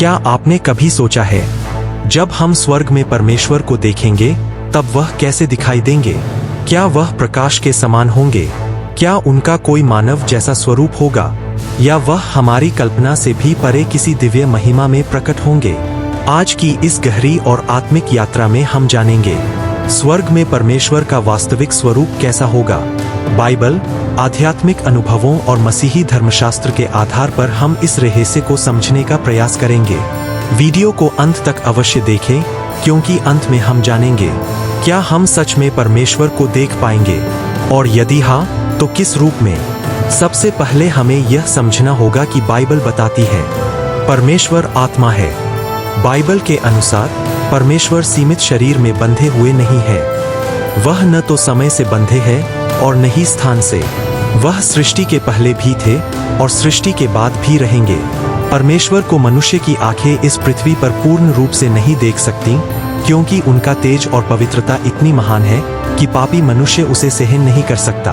क्या आपने कभी सोचा है, जब हम स्वर्ग में परमेश्वर को देखेंगे तब वह कैसे दिखाई देंगे? क्या वह प्रकाश के समान होंगे? क्या उनका कोई मानव जैसा स्वरूप होगा, या वह हमारी कल्पना से भी परे किसी दिव्य महिमा में प्रकट होंगे? आज की इस गहरी और आत्मिक यात्रा में हम जानेंगे स्वर्ग में परमेश्वर का वास्तविक स्वरूप कैसा होगा। बाइबल, आध्यात्मिक अनुभवों और मसीही धर्मशास्त्र के आधार पर हम इस रहस्य को समझने का प्रयास करेंगे। वीडियो को अंत तक अवश्य देखें, क्योंकि अंत में हम जानेंगे क्या हम सच में परमेश्वर को देख पाएंगे, और यदि हाँ तो किस रूप में। सबसे पहले हमें यह समझना होगा कि बाइबल बताती है परमेश्वर आत्मा है। बाइबल के अनुसार परमेश्वर सीमित शरीर में बंधे हुए नहीं है। वह न तो समय से बंधे हैं और न ही स्थान से। वह सृष्टि के पहले भी थे और सृष्टि के बाद भी रहेंगे। परमेश्वर को मनुष्य की आंखें इस पृथ्वी पर पूर्ण रूप से नहीं देख सकती, क्योंकि उनका तेज और पवित्रता इतनी महान है कि पापी मनुष्य उसे सहन नहीं कर सकता।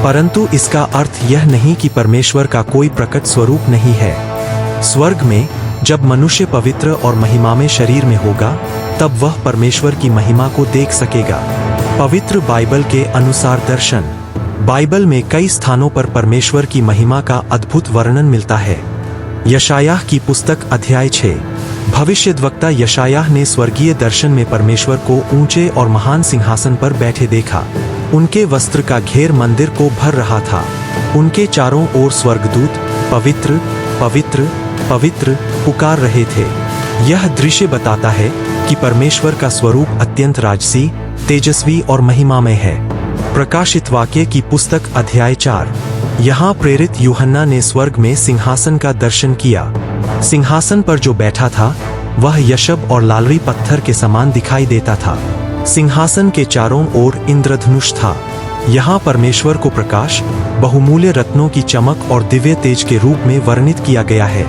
परंतु इसका अर्थ यह नहीं कि परमेश्वर का कोई प्रकट स्वरूप नहीं है। स्वर्ग में जब मनुष्य पवित्र और महिमामय शरीर में होगा, तब वह परमेश्वर की महिमा को देख सकेगा। पवित्र बाइबल के अनुसार दर्शन। बाइबल में कई स्थानों पर परमेश्वर की महिमा का अद्भुत वर्णन मिलता है। यशायाह की पुस्तक अध्याय 6। भविष्यद्वक्ता यशायाह ने स्वर्गीय दर्शन में परमेश्वर को ऊंचे और महान सिंहासन पर बैठे देखा। उनके वस्त्र का घेर मंदिर को भर रहा था। उनके चारों ओर स्वर्गदूत पवित्र पवित्र पवित्र पुकार रहे थे। यह दृश्य बताता है कि परमेश्वर का स्वरूप अत्यंत राजसी, तेजस्वी और महिमामय है। प्रकाशित वाक्य की पुस्तक अध्याय 4। यहाँ प्रेरित यूहन्ना ने स्वर्ग में सिंहासन का दर्शन किया। सिंहासन पर जो बैठा था वह यशब और लालरी पत्थर के समान दिखाई देता था। सिंहासन के चारों ओर इंद्रधनुष था। यहाँ परमेश्वर को प्रकाश, बहुमूल्य रत्नों की चमक और दिव्य तेज के रूप में वर्णित किया गया है।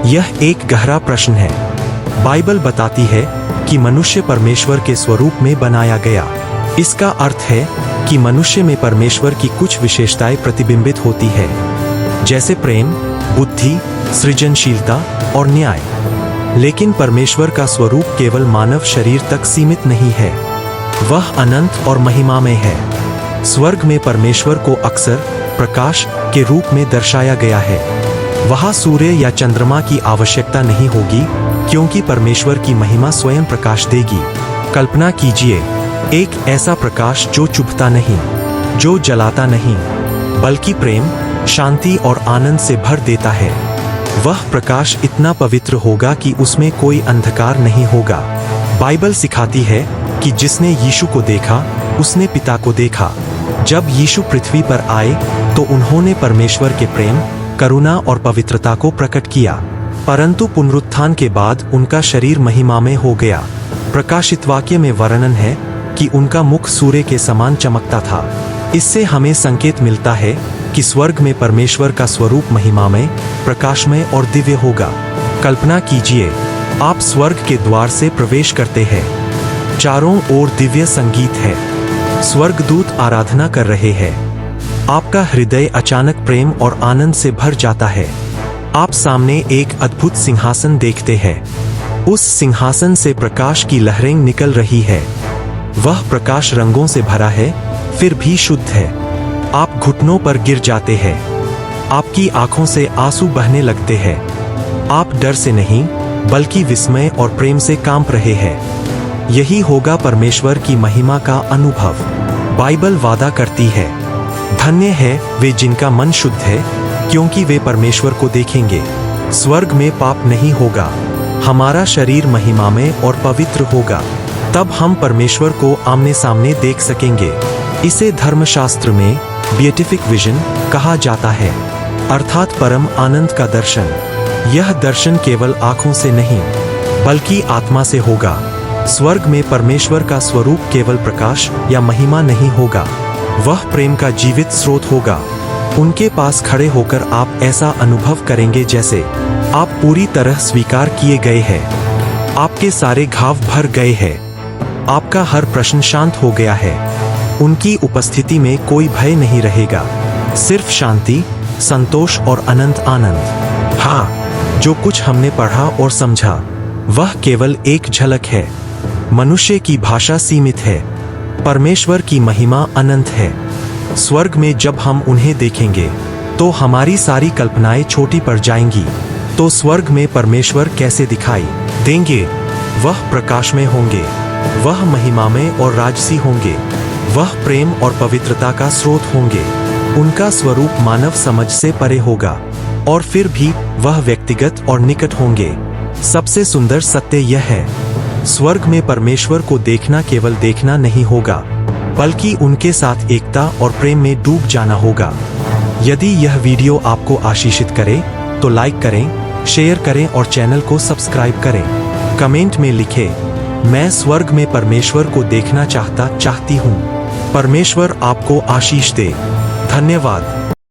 यह एक गहरा प्रश्न है। बाइबल बताती है कि मनुष्य परमेश्वर के स्वरूप में बनाया गया। इसका अर्थ है कि मनुष्य में परमेश्वर की कुछ विशेषताएं प्रतिबिंबित होती है, जैसे प्रेम, बुद्धि, सृजनशीलता और न्याय। लेकिन परमेश्वर का स्वरूप केवल मानव शरीर तक सीमित नहीं है। वह अनंत और महिमामय है। स्वर्ग में परमेश्वर को अक्सर प्रकाश के रूप में दर्शाया गया है। वहाँ सूर्य या चंद्रमा की आवश्यकता नहीं होगी, क्योंकि परमेश्वर की महिमा स्वयं प्रकाश देगी। कल्पना कीजिए, एक ऐसा प्रकाश जो चुभता नहीं, जो जलाता नहीं, बल्कि प्रेम, शांति और आनंद से भर देता है। वह प्रकाश इतना पवित्र होगा कि उसमें कोई अंधकार नहीं होगा। बाइबल सिखाती है कि जिसने यीशु को देखा उसने पिता को देखा। जब यीशु पृथ्वी पर आए तो उन्होंने परमेश्वर के प्रेम, करुणा और पवित्रता को प्रकट किया। परंतु पुनरुत्थान के बाद उनका शरीर महिमामय हो गया। प्रकाशित वाक्य में वर्णन है कि उनका मुख सूर्य के समान चमकता था। इससे हमें संकेत मिलता है कि स्वर्ग में परमेश्वर का स्वरूप महिमामय, प्रकाशमय और दिव्य होगा। कल्पना कीजिए, आप स्वर्ग के द्वार से प्रवेश करते हैं। चारों ओर दिव्य संगीत है। स्वर्गदूत आराधना कर रहे हैं। आपका हृदय अचानक प्रेम और आनंद से भर जाता है। आप सामने एक अद्भुत सिंहासन देखते हैं। उस सिंहासन से प्रकाश की लहरें निकल रही है। वह प्रकाश रंगों से भरा है, फिर भी शुद्ध है। आप घुटनों पर गिर जाते हैं। आपकी आंखों से आंसू बहने लगते हैं। आप डर से नहीं, बल्कि विस्मय और प्रेम से कांप रहे हैं। यही होगा परमेश्वर की महिमा का अनुभव। बाइबल वादा करती है, धन्य है वे जिनका मन शुद्ध है, क्योंकि वे परमेश्वर को देखेंगे। स्वर्ग में पाप नहीं होगा। हमारा शरीर महिमामय और पवित्र होगा। तब हम परमेश्वर को आमने सामने देख सकेंगे। इसे धर्मशास्त्र में बिएटिफिक विजन कहा जाता है, अर्थात परम आनंद का दर्शन। यह दर्शन केवल आंखों से नहीं, बल्कि आत्मा से होगा। स्वर्ग में परमेश्वर का स्वरूप केवल प्रकाश या महिमा नहीं होगा, वह प्रेम का जीवित स्रोत होगा। उनके पास खड़े होकर आप ऐसा अनुभव करेंगे जैसे आप पूरी तरह स्वीकार किए गए हैं। आपके सारे घाव भर गए हैं। आपका हर प्रश्न शांत हो गया है। उनकी उपस्थिति में कोई भय नहीं रहेगा, सिर्फ शांति, संतोष और अनंत आनंद। हाँ, जो कुछ हमने पढ़ा और समझा वह केवल एक झलक है। मनुष्य की भाषा सीमित है, परमेश्वर की महिमा अनंत है। स्वर्ग में जब हम उन्हें देखेंगे तो हमारी सारी कल्पनाएं छोटी पड़ जाएंगी। तो स्वर्ग में परमेश्वर कैसे दिखाई देंगे? वह प्रकाश में होंगे, वह महिमा में और राजसी होंगे, वह प्रेम और पवित्रता का स्रोत होंगे। उनका स्वरूप मानव समझ से परे होगा और फिर भी वह व्यक्तिगत और निकट होंगे। सबसे सुंदर सत्य यह है, स्वर्ग में परमेश्वर को देखना केवल देखना नहीं होगा, बल्कि उनके साथ एकता और प्रेम में डूब जाना होगा। यदि यह वीडियो आपको आशीषित करे तो लाइक करें, शेयर करें और चैनल को सब्सक्राइब करें। कमेंट में लिखें, मैं स्वर्ग में परमेश्वर को देखना चाहती हूँ। परमेश्वर आपको आशीष दे। धन्यवाद।